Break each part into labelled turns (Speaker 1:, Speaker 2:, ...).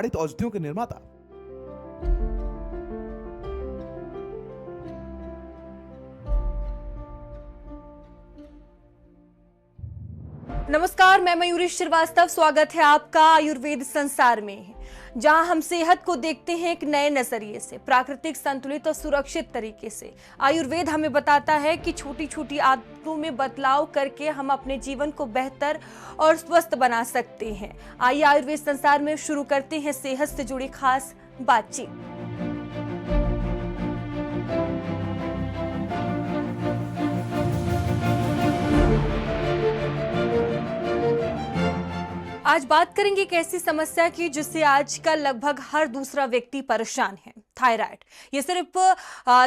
Speaker 1: प्रमाणित औषधियों के निर्माता।
Speaker 2: नमस्कार, मैं मयूरी श्रीवास्तव। स्वागत है आपका आयुर्वेद संसार में, जहां हम सेहत को देखते हैं एक नए नजरिए से, प्राकृतिक, संतुलित और सुरक्षित तरीके से। आयुर्वेद हमें बताता है कि छोटी छोटी आदतों में बदलाव करके हम अपने जीवन को बेहतर और स्वस्थ बना सकते हैं। आइए आयुर्वेद संसार में शुरू करते हैं सेहत से जुड़ी खास बातचीत। आज बात करेंगे एक ऐसी समस्या की जिससे आजकल लगभग हर दूसरा व्यक्ति परेशान है, थायराइड। ये सिर्फ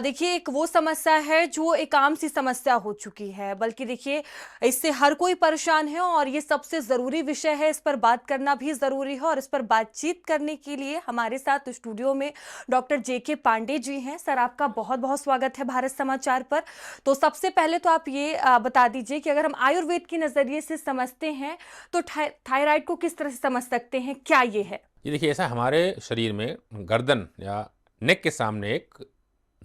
Speaker 2: देखिए एक वो समस्या है जो एक आम सी समस्या हो चुकी है, बल्कि देखिए इससे हर कोई परेशान है और ये सबसे ज़रूरी विषय है। इस पर बात करना भी ज़रूरी है और इस पर बातचीत करने के लिए हमारे साथ स्टूडियो में डॉक्टर JK पांडे जी हैं। सर, आपका बहुत बहुत स्वागत है भारत समाचार पर। तो सबसे पहले तो आप ये बता दीजिए कि अगर हम आयुर्वेद के नज़रिए से समझते हैं तो थायराइड को किस तरह से समझ सकते हैं, क्या ये है?
Speaker 3: ये देखिए, ऐसा हमारे शरीर में गर्दन या नेक के सामने एक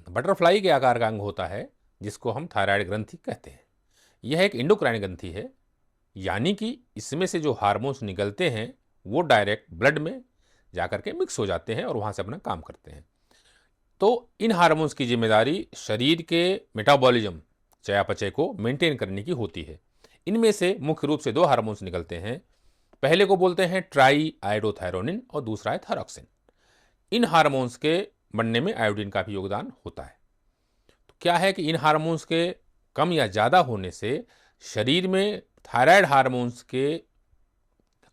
Speaker 3: बटरफ्लाई के आकार का अंग होता है जिसको हम थायराइड ग्रंथि कहते हैं। यह एक एंडोक्राइन ग्रंथि है, यानी कि इसमें से जो हार्मोन्स निकलते हैं वो डायरेक्ट ब्लड में जाकर के मिक्स हो जाते हैं और वहाँ से अपना काम करते हैं। तो इन हार्मोन्स की जिम्मेदारी शरीर के मेटाबॉलिज्म, चयापचय को मेंटेन करने की होती है। इनमें से मुख्य रूप से दो हार्मोन्स निकलते हैं। पहले को बोलते हैं ट्राई आयोडोथायरोनिन और दूसरा है थायरॉक्सिन। इन हार्मोन्स के बनने में आयोडीन का भी योगदान होता है। तो क्या है कि इन हार्मोन्स के कम या ज़्यादा होने से शरीर में थायराइड हार्मोन्स के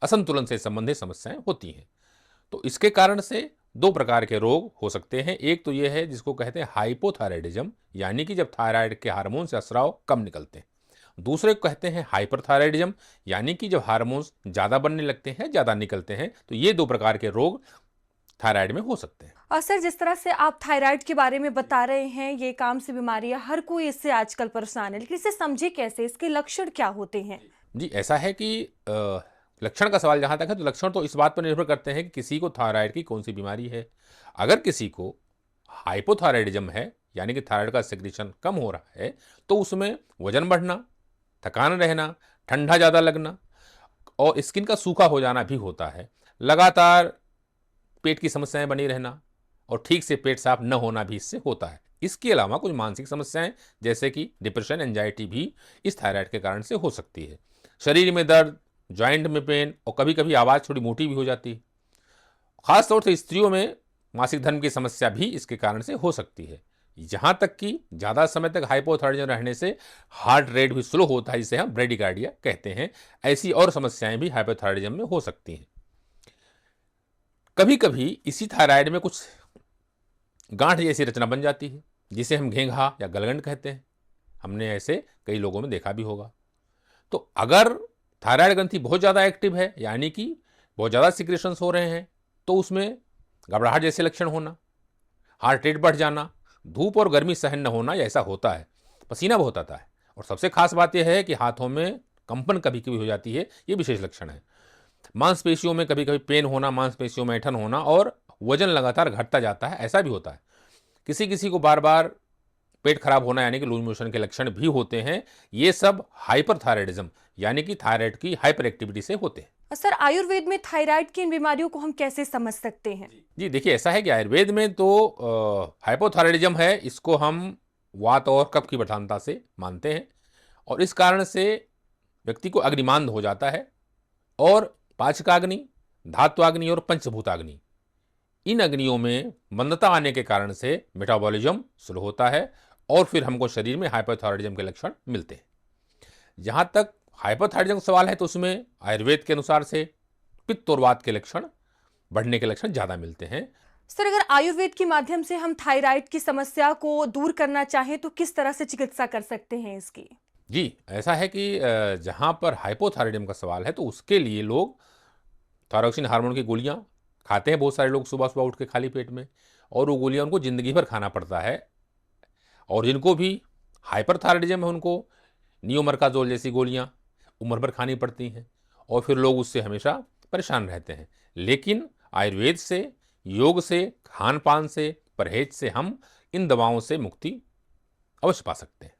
Speaker 3: असंतुलन से संबंधित समस्याएं होती हैं। तो इसके कारण से दो प्रकार के रोग हो सकते हैं। एक तो यह है जिसको कहते हैं हाइपोथायराइडिज्म, यानी कि जब थायराइड के हार्मोन से स्राव कम निकलते हैं। दूसरे को कहते हैं हाइपरथायराइडिज्म, यानी कि जब हार्मोन्स ज़्यादा बनने लगते हैं, ज़्यादा निकलते हैं। तो ये दो प्रकार के रोग थायराइड में हो सकते हैं।
Speaker 2: और सर, जिस तरह से आप थायराइड के बारे में बता रहे हैं, ये एक आम सी बीमारी है, हर कोई इससे आजकल परेशान है, लेकिन इसे समझे कैसे, इसके लक्षण क्या होते हैं?
Speaker 3: जी, ऐसा है कि लक्षण का सवाल जहाँ तक है तो लक्षण तो इस बात पर निर्भर करते हैं कि किसी को थायराइड की कौन सी बीमारी है। अगर किसी को हाइपोथायराइडिज्म है, यानी कि थायराइड का सेक्रेशन कम हो रहा है, तो उसमें वजन बढ़ना, थकान रहना, ठंडा ज़्यादा लगना और स्किन का सूखा हो जाना भी होता है। लगातार पेट की समस्याएं बनी रहना और ठीक से पेट साफ न होना भी इससे होता है। इसके अलावा कुछ मानसिक समस्याएं जैसे कि डिप्रेशन, एंजाइटी भी इस थायराइड के कारण से हो सकती है। शरीर में दर्द, जॉइंट में पेन और कभी कभी आवाज़ थोड़ी मोटी भी हो जाती है। खासतौर से स्त्रियों में मासिक धर्म की समस्या भी इसके कारण से हो सकती है। यहाँ तक कि ज़्यादा समय तक हाइपोथायराइडिज्म रहने से हार्ट रेट भी स्लो होता है, जिसे हम ब्रेडिकार्डिया कहते हैं। ऐसी और समस्याएं भी हाइपोथायराइडिज्म में हो सकती हैं। कभी कभी इसी थायराइड में कुछ गांठ जैसी रचना बन जाती है, जिसे हम घेंघा या गलगंड कहते हैं। हमने ऐसे कई लोगों में देखा भी होगा। तो अगर थायराइड ग्रंथि बहुत ज़्यादा एक्टिव है, यानी कि बहुत ज़्यादा सिक्रेशंस हो रहे हैं, तो उसमें घबराहट जैसे लक्षण होना, हार्ट रेट बढ़ जाना, धूप और गर्मी सहन न होना, ऐसा होता है। पसीना बहुत आता है और सबसे खास बात यह है कि हाथों में कंपन कभी कभी हो जाती है। ये विशेष लक्षण है। मांसपेशियों में कभी कभी पेन होना, मांसपेशियों में ऐंठन होना और वजन लगातार घटता जाता है, ऐसा भी होता है। किसी किसी को बार बार पेट खराब होना, यानी कि लूज मोशन के लक्षण भी होते हैं। ये सब हाइपरथायराइडिज्म, यानी कि थायराइड की हाइपर एक्टिविटी से होते हैं।
Speaker 2: सर, आयुर्वेद में थायराइड की इन बीमारियों को हम कैसे समझ सकते हैं?
Speaker 3: जी देखिए, ऐसा है कि आयुर्वेद में तो हाइपोथायराइडिज्म है, इसको हम वात और कफ की प्रधानता से मानते हैं और इस कारण से व्यक्ति को अग्निमांद हो जाता है और पाचकाग्नि, धात्वाग्नि और पंचभूताग्नि, इन अग्नियों में मंदता आने के कारण से मेटाबॉलिज्म स्लो होता है और फिर हमको शरीर में हाइपोथायराइडिज्म के लक्षण मिलते हैं। जहाँ तक हाइपोथायराइडिज्म का सवाल है तो उसमें आयुर्वेद के अनुसार से पित्त और वात के लक्षण बढ़ने के लक्षण ज़्यादा मिलते हैं।
Speaker 2: सर, अगर आयुर्वेद के माध्यम से हम थायराइड की समस्या को दूर करना चाहें तो किस तरह से चिकित्सा कर सकते हैं इसकी?
Speaker 3: जी, ऐसा है कि जहाँ पर हाइपोथायराइडिज्म का सवाल है तो उसके लिए लोग थायरॉक्सिन हार्मोन की गोलियाँ खाते हैं। बहुत सारे लोग सुबह सुबह उठ के खाली पेट में, और वो गोलियाँ उनको ज़िंदगी भर खाना पड़ता है। और जिनको भी हाइपरथायराइडिज्म है उनको नियोमरकाजोल जैसी गोलियाँ उम्र भर खानी पड़ती हैं और फिर लोग उससे हमेशा परेशान रहते हैं। लेकिन आयुर्वेद से, योग से, खान पान से, परहेज से हम इन दवाओं से मुक्ति अवश्य पा सकते हैं।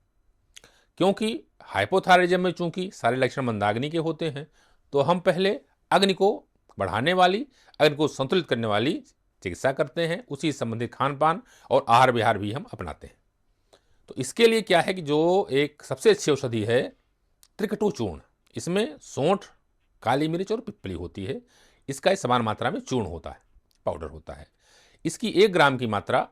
Speaker 3: क्योंकि हाइपोथायराइडिज्म में चूंकि सारे लक्षण मंदाग्नि के होते हैं, तो हम पहले अग्नि को बढ़ाने वाली, अग्नि को संतुलित करने वाली चिकित्सा करते हैं। उसी संबंधित खान पान और आहार विहार भी हम अपनाते हैं। तो इसके लिए क्या है कि जो एक सबसे अच्छी औषधि है त्रिकटु चूर्ण, इसमें सौंठ, काली मिर्च और पिप्पली होती है। इसका एक समान मात्रा में चूर्ण होता है, पाउडर होता है। इसकी 1 ग्राम की मात्रा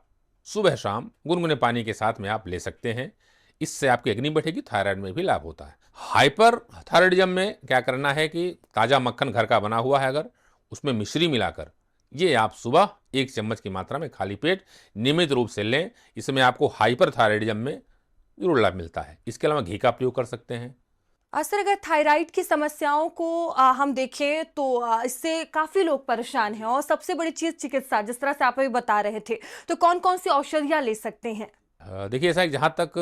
Speaker 3: सुबह शाम गुनगुने पानी के साथ में आप ले सकते हैं। इससे आपकी अग्नि बढ़ेगी, थायराइड में भी लाभ होता है। हाइपर थायराइडिज्म में क्या करना है कि ताज़ा मक्खन घर का बना हुआ है, अगर उसमें मिश्री मिलाकर ये आप सुबह 1 चम्मच की मात्रा में खाली पेट नियमित रूप से लें। इसमें आपको हाइपर थायराइडिज्म में जरूर लाभ मिलता है। इसके अलावा घी का प्रयोग कर सकते हैं।
Speaker 2: सर, अगर थायराइड की समस्याओं को हम देखें तो इससे काफ़ी लोग परेशान हैं और सबसे बड़ी चीज़ चिकित्सा, जिस तरह से आप अभी बता रहे थे, तो कौन कौन सी औषधियाँ ले सकते हैं?
Speaker 3: देखिए, ऐसा है कि जहाँ तक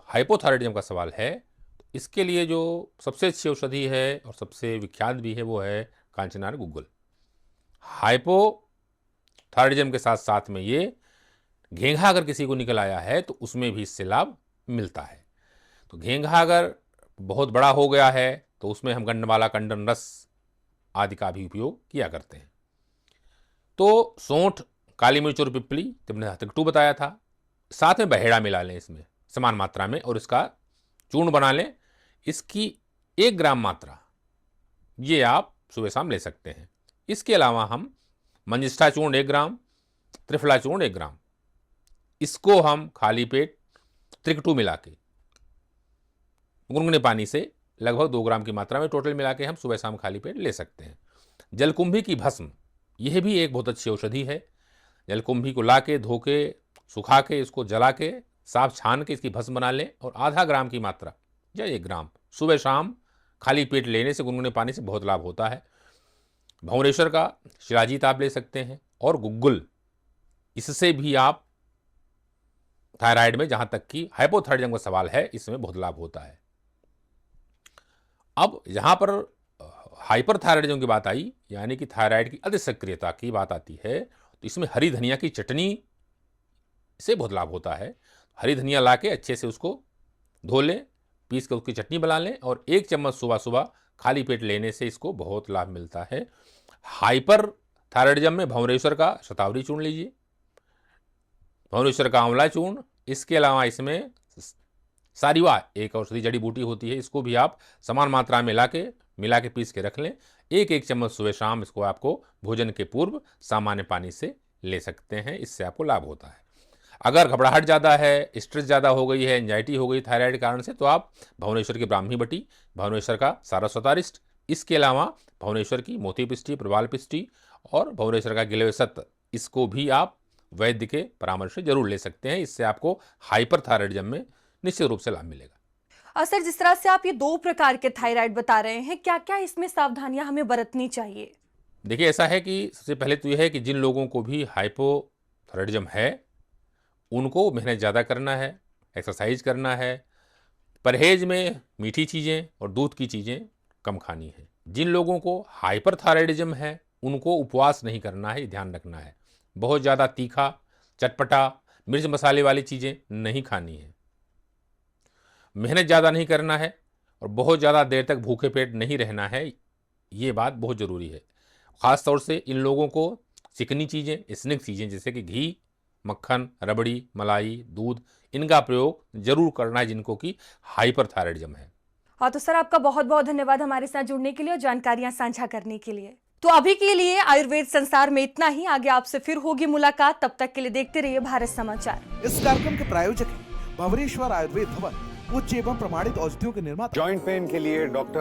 Speaker 3: हाइपोथायराइडिज्म का सवाल है, तो इसके लिए जो सबसे अच्छी औषधि है और सबसे विख्यात भी है वो है कांचनार गुग्गुल। हाइपोथायराइडिज्म के साथ साथ में ये घेंघा अगर किसी को निकल आया है तो उसमें भी इससे लाभ मिलता है। तो घेंघा अगर बहुत बड़ा हो गया है तो उसमें हम गंडवाला कंडन रस आदि का भी उपयोग किया करते हैं। तो सौंठ, काली मिर्च और पिप्पली, जब मैंने त्रिकटु बताया था, साथ में बहेड़ा मिला लें इसमें समान मात्रा में और इसका चूर्ण बना लें। इसकी 1 ग्राम मात्रा ये आप सुबह शाम ले सकते हैं। इसके अलावा हम मंजिष्ठा चूर्ण 1 ग्राम, त्रिफला चूर्ण 1 ग्राम, इसको हम खाली पेट त्रिकटु मिला के गुनगुने पानी से लगभग 2 ग्राम की मात्रा में टोटल मिला के हम सुबह शाम खाली पेट ले सकते हैं। जलकुंभी की भस्म, यह भी एक बहुत अच्छी औषधि है। जलकुंभी को ला के, धो के, सुखा के, इसको जला के, साफ छान के इसकी भस्म बना लें और आधा ग्राम की मात्रा या 1 ग्राम सुबह शाम खाली पेट लेने से गुनगुने पानी से बहुत लाभ होता है। भंवरेश्वर का शिलाजीत आप ले सकते हैं और गुग्गुल, इससे भी आप थायराइड में, जहां तक कि हाइपोथायराइडिज्म का सवाल है, इसमें बहुत लाभ होता है। अब यहां पर हाइपरथायराइडिज्म की बात आई, यानी कि थायराइड की अति सक्रियता की बात आती है, तो इसमें हरी धनिया की चटनी से बहुत लाभ होता है। हरी धनिया ला के अच्छे से उसको धो लें, पीस कर उसकी चटनी बना लें और 1 चम्मच सुबह सुबह खाली पेट लेने से इसको बहुत लाभ मिलता है। हाइपर थायराइडिज्म में भंवरेश्वर का शतावरी चूर्ण लीजिए, भंवरेश्वर का आंवला चूर्ण, इसके अलावा इसमें सारिवा एक औषधि जड़ी बूटी होती है, इसको भी आप समान मात्रा में मिला के पीस के रख लें। 1-1 चम्मच सुबह शाम इसको आपको भोजन के पूर्व सामान्य पानी से ले सकते हैं। इससे आपको लाभ होता है। अगर घबराहट ज़्यादा है, स्ट्रेस ज़्यादा हो गई है, एंजाइटी हो गई थायराइड के कारण से, तो आप भुवनेश्वर की ब्राह्मी बटी, भुवनेश्वर का सारस्वतारिष्ट, इसके अलावा भुवनेश्वर की मोती पिष्टी, प्रवाल पिष्टी और भुवनेश्वर का गिलवेसत्त, इसको भी आप वैद्य के परामर्श से जरूर ले सकते हैं। इससे आपको हाइपरथायराइडिज्म में निश्चित रूप से लाभ मिलेगा।
Speaker 2: सर, जिस तरह से आप ये 2 प्रकार के थायराइड बता रहे हैं, क्या क्या इसमें सावधानियां हमें बरतनी चाहिए?
Speaker 3: देखिए, ऐसा है कि सबसे पहले तो यह है कि जिन लोगों को भी हाइपोथायराइडिज्म है, उनको मेहनत ज़्यादा करना है, एक्सरसाइज करना है, परहेज में मीठी चीज़ें और दूध की चीज़ें कम खानी है। जिन लोगों को हाइपरथायराइडिज्म है, उनको उपवास नहीं करना है, ध्यान रखना है। बहुत ज़्यादा तीखा, चटपटा, मिर्च मसाले वाली चीज़ें नहीं खानी है। मेहनत ज़्यादा नहीं करना है और बहुत ज़्यादा देर तक भूखे पेट नहीं रहना है। ये बात बहुत ज़रूरी है। ख़ास तौर से इन लोगों को चिकनी चीज़ें, स्नैक चीज़ें जैसे कि घी, मक्खन, रबड़ी, मलाई, दूध, इनका प्रयोग जरूर करना है जिनको कि हाइपरथायराइडिज्म है।
Speaker 2: हाँ, तो सर आपका बहुत बहुत धन्यवाद हमारे साथ जुड़ने के लिए और जानकारियां साझा करने के लिए। तो अभी के लिए आयुर्वेद संसार में इतना ही। आगे आपसे फिर होगी मुलाकात, तब तक के लिए देखते रहिए भारत समाचार।
Speaker 1: इस कार्यक्रम के प्रायोजक हैं भंवरेश्वर आयुर्वेद भवन, उच्च एवं प्रमाणित औषधियों के निर्माता।
Speaker 4: जॉइंट पेन के लिए डॉक्टर